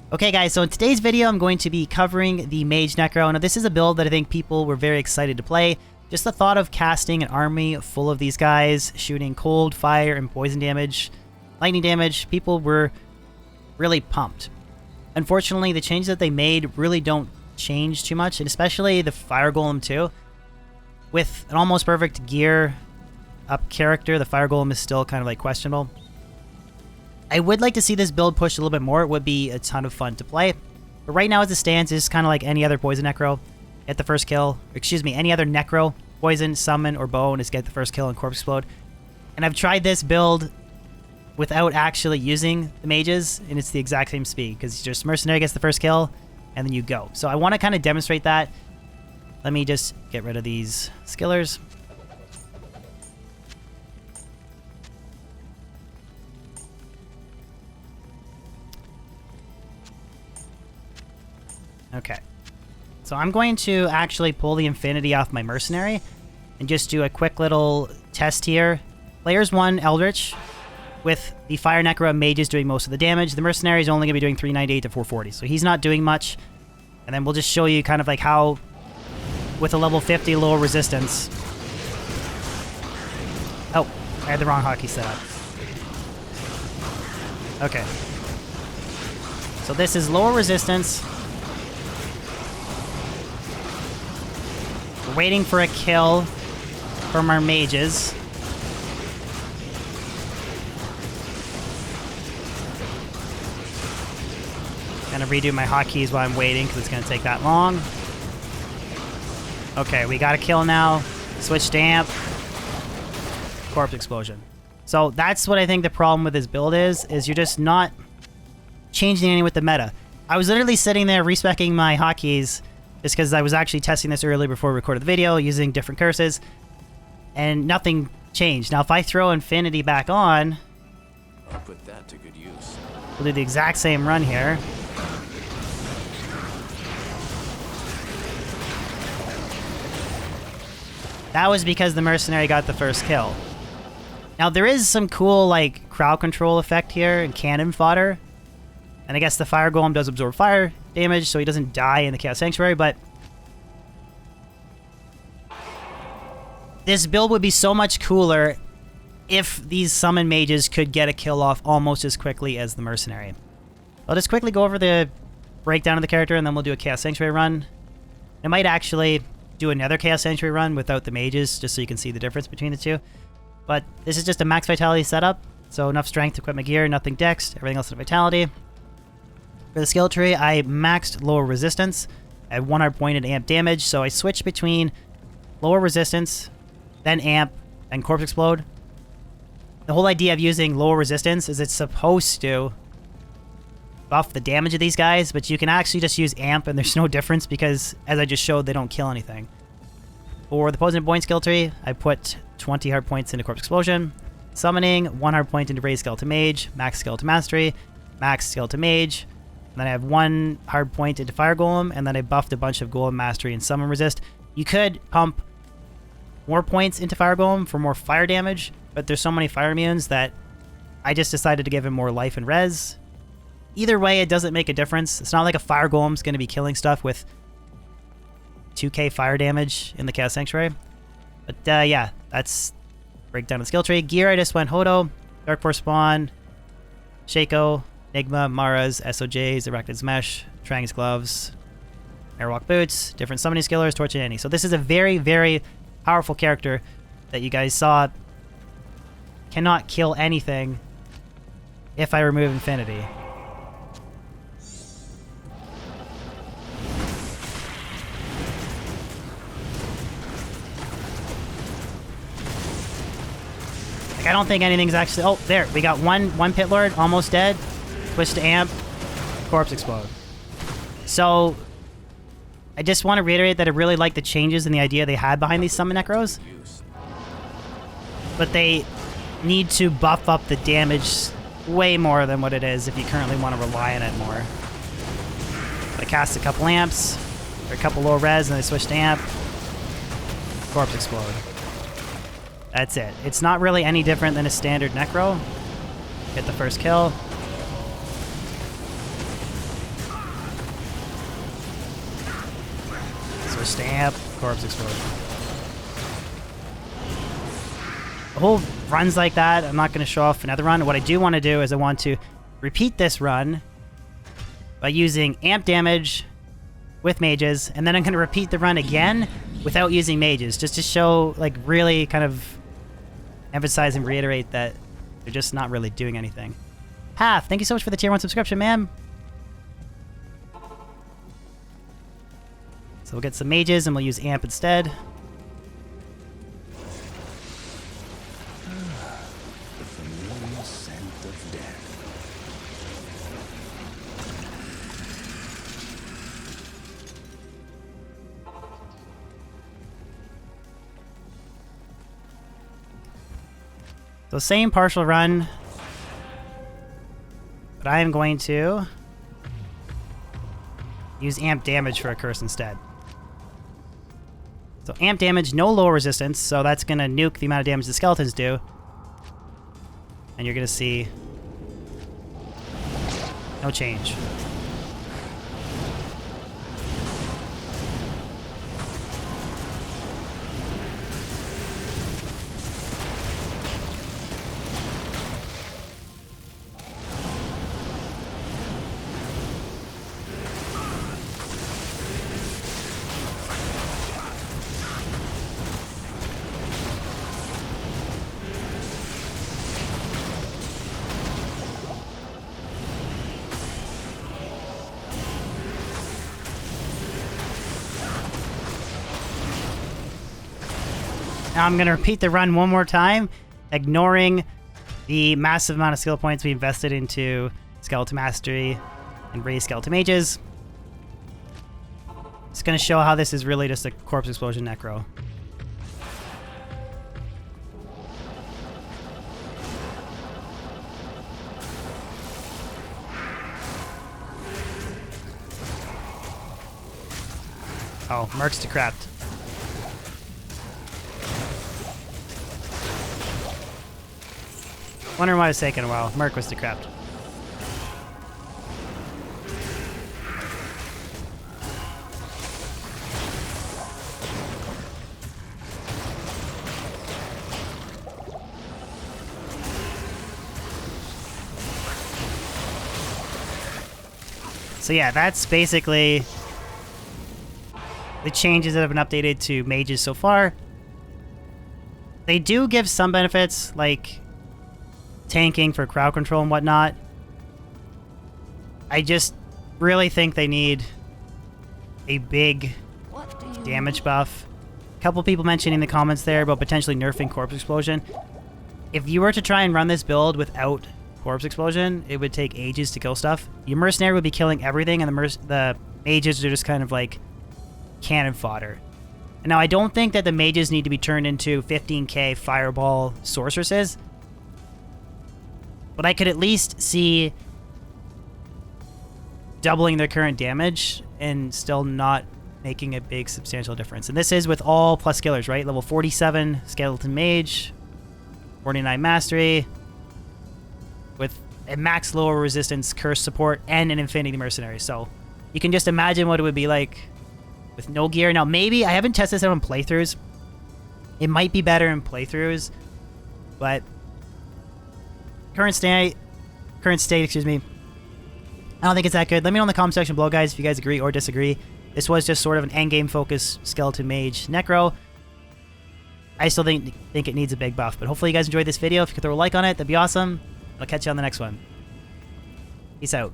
Okay guys, so in today's video I'm going to be covering the Mage Necro. Now this is a build that I think people were very excited to play. Just the thought of casting an army full of these guys, shooting cold, fire, and poison damage, lightning damage, people were really pumped. Unfortunately, the changes that they made really don't change too much, and especially the Fire Golem too. With an almost perfect gear up character, the Fire Golem is still kind of like questionable. I would like to see this build pushed a little bit more. It would be a ton of fun to play. But right now as it stands, it's kind of like any other Poison Necro. Get the first kill. Excuse me, any other Necro. Poison, Summon, or Bone is get the first kill and Corpse Explode. And I've tried this build without actually using the mages, and it's the exact same speed. Because just Mercenary gets the first kill, and then you go. So I want to kind of demonstrate that. Let me just get rid of these skillers. Okay, so I'm going to actually pull the Infinity off my Mercenary and just do a quick little test here. Players 1, Eldritch, with the Fire Necro and Mages doing most of the damage. The Mercenary is only going to be doing 398 to 440, so he's not doing much. And then we'll just show you kind of like how, with a level 50 lower resistance... Oh, I had the wrong hotkey set up. Okay. So this is lower resistance. We're waiting for a kill from our mages. Gonna redo my hotkeys while I'm waiting because it's gonna take that long. Okay, we got a kill now. Switch to amp. Corpse Explosion. So that's what I think the problem with this build is you're just not changing anything with the meta. I was literally sitting there respecing my hotkeys just because I was actually testing this earlier before we recorded the video using different curses, and nothing changed. Now if I throw Infinity back on, I'll put that to good use. we'll do the exact same run here. That was because the Mercenary got the first kill. Now there is some cool like crowd control effect here and cannon fodder. And I guess the Fire Golem does absorb fire damage, so he doesn't die in the Chaos Sanctuary, but this build would be so much cooler if these summon mages could get a kill off almost as quickly as the Mercenary. I'll just quickly go over the breakdown of the character, and then we'll do a Chaos Sanctuary run. I might actually do another Chaos Sanctuary run without the mages, just so you can see the difference between the two. But this is just a max vitality setup, so enough strength to equip my gear, nothing dex, everything else is vitality. For the skill tree, I maxed lower resistance. I have 1 hard point and amp damage, so I switch between lower resistance, then amp, and Corpse Explode. The whole idea of using lower resistance is it's supposed to buff the damage of these guys, but you can actually just use amp and there's no difference because, as I just showed, they don't kill anything. For the Poison Point skill tree, I put 20 hard points into Corpse Explosion. Summoning, 1 hard point into Raise Skeleton Mage, max Skeleton Mastery, max Skeleton Mage. And then I have 1 hard point into Fire Golem, and then I buffed a bunch of Golem Mastery and Summon Resist. You could pump more points into Fire Golem for more fire damage, but there's so many fire immunes that I just decided to give him more life and res. Either way, it doesn't make a difference. It's not like a Fire Golem's going to be killing stuff with 2k fire damage in the Chaos Sanctuary. But yeah, that's breakdown of the skill tree. Gear, I just went Hodo, Dark Force Spawn, Shaco, Enigma, Mara's, SOJs, Arachnid's Mesh, Trang's Gloves, Airwalk Boots, different summoning skillers, Torch and Annie. So this is a very, very powerful character that you guys saw cannot kill anything if I remove Infinity. I don't think anything's actually... Oh, there. We got one Pit Lord, almost dead. Switch to amp. Corpse Explode. So, I just want to reiterate that I really like the changes and the idea they had behind these Summon Necros. But they need to buff up the damage way more than what it is if you currently want to rely on it more. I cast a couple amps, or a couple low res, and I switch to amp. Corpse Explode. That's it. It's not really any different than a standard Necro. Get the first kill. for stamp, corpse explosion. The whole runs like that. I'm not going to show off another run. What I do want to do is I want to repeat this run by using amp damage with mages, and then I'm going to repeat the run again without using mages, just to show, like, really kind of emphasize and reiterate that they're just not really doing anything. Half, thank you so much for the tier 1 subscription, ma'am. So we'll get some mages and we'll use amp instead. The familiar scent of death. So same partial run, but I am going to use amp damage for a curse instead. So amp damage, no low resistance, so that's going to nuke the amount of damage the skeletons do. And you're going to see no change. Now I'm going to repeat the run one more time, ignoring the massive amount of skill points we invested into Skeleton Mastery and raised Skeleton Mages. It's going to show how this is really just a Corpse Explosion Necro. Oh, Merc's decrapped. Wondering why it's taking a while. Merc was decrapped. So yeah, that's basically the changes that have been updated to mages so far. They do give some benefits, like tanking for crowd control and whatnot. I just really think they need a big damage buff. A couple people mentioning in the comments there about potentially nerfing Corpse Explosion. If you were to try and run this build without Corpse Explosion, it would take ages to kill stuff. Your Mercenary would be killing everything, and the mages are just kind of like cannon fodder. And now, I don't think that the mages need to be turned into 15k Fireball Sorceresses, but I could at least see doubling their current damage and still not making a big substantial difference. And this is with all plus skillers, right? Level 47 Skeleton Mage, 49 Mastery, with a max lower resistance curse support and an Infinity Mercenary. So you can just imagine what it would be like with no gear. Now, maybe, I haven't tested this out in playthroughs. It might be better in playthroughs, but current state, excuse me, I don't think it's that good. Let me know in the comment section below, guys, if you guys agree or disagree. This was just sort of an endgame focused Skeleton Mage Necro. I still think it needs a big buff, but hopefully you guys enjoyed this video. If you could throw a like on it, that'd be awesome. I'll catch you on the next one. Peace out.